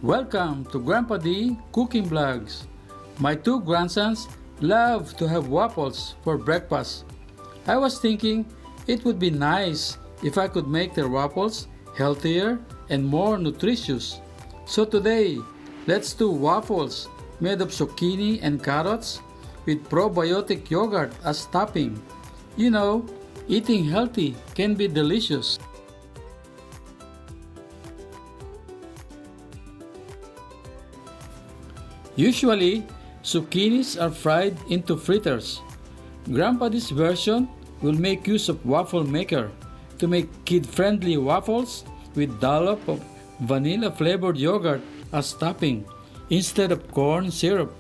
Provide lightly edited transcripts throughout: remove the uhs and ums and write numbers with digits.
Welcome to Grandpa D Cooking Vlogs. My two grandsons love to have waffles for breakfast. I was thinking it would be nice if I could make their waffles healthier and more nutritious. So today, let's do waffles made of zucchini and carrots with probiotic yogurt as topping. You know, eating healthy can be delicious. Usually, zucchinis are fried into fritters. Grandpa's version will make use of waffle maker to make kid-friendly waffles with dollop of vanilla-flavored yogurt as topping instead of corn syrup.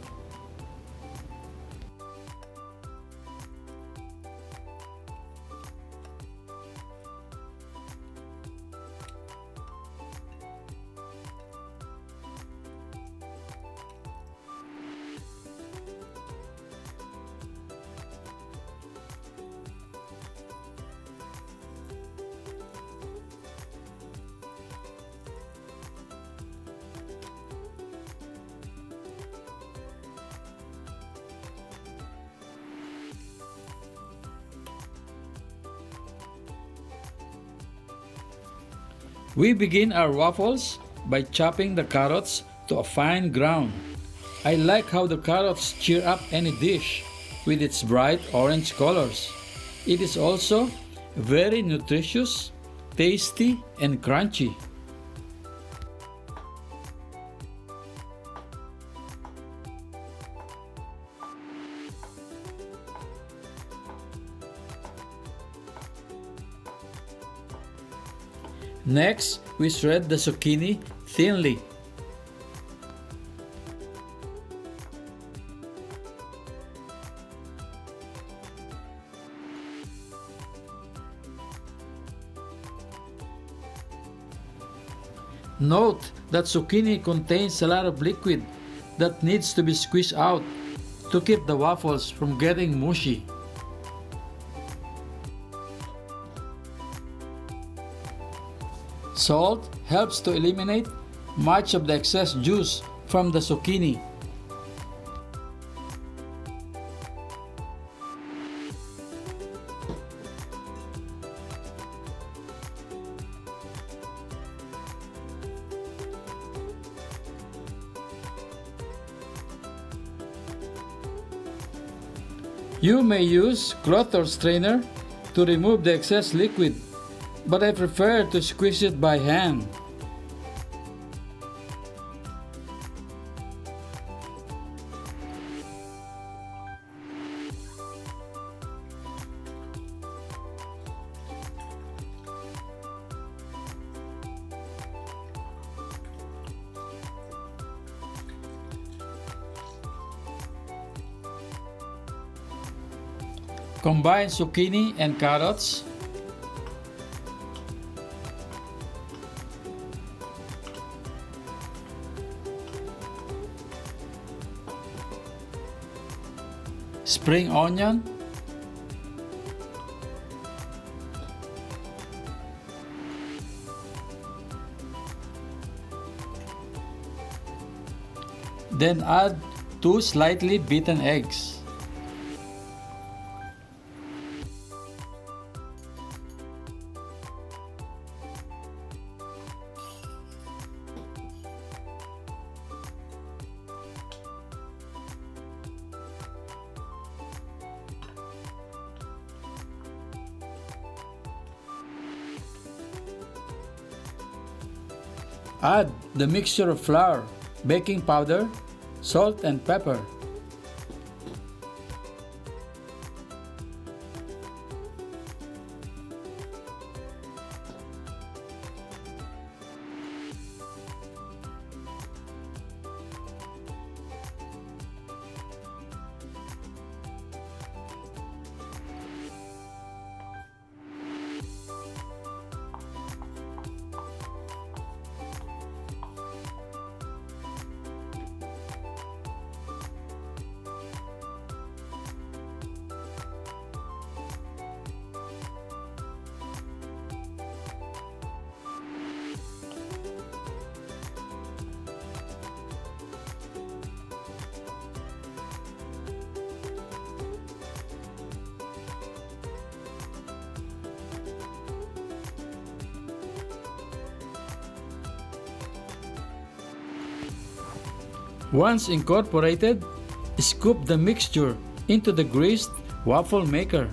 We begin our waffles by chopping the carrots to a fine ground. I like how the carrots cheer up any dish with its bright orange colors. It is also very nutritious, tasty, and crunchy. Next, we shred the zucchini thinly. Note that zucchini contains a lot of liquid that needs to be squeezed out to keep the waffles from getting mushy. Salt helps to eliminate much of the excess juice from the zucchini. You may use cloth or strainer to remove the excess liquid, but I prefer to squeeze it by hand. Combine zucchini and carrots. Spring onion, then add 2 slightly beaten eggs. Add the mixture of flour, baking powder, salt and pepper. Once incorporated, scoop the mixture into the greased waffle maker.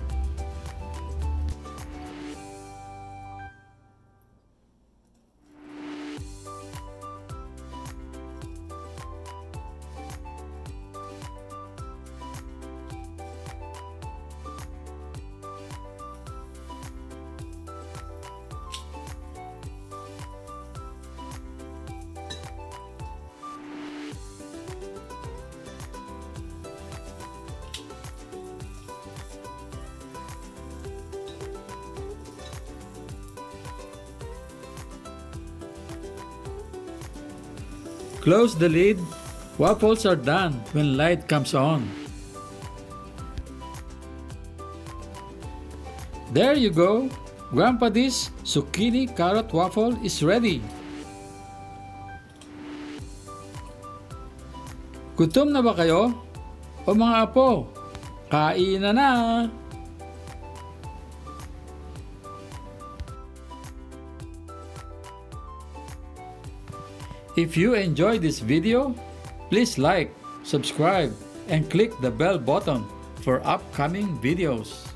Close the lid. Waffles are done when light comes on. There you go! Grandpa D's Zucchini Carrot Waffle is ready. Gutom na ba kayo? O mga apo, kain na! If you enjoyed this video, please like, subscribe, and click the bell button for upcoming videos.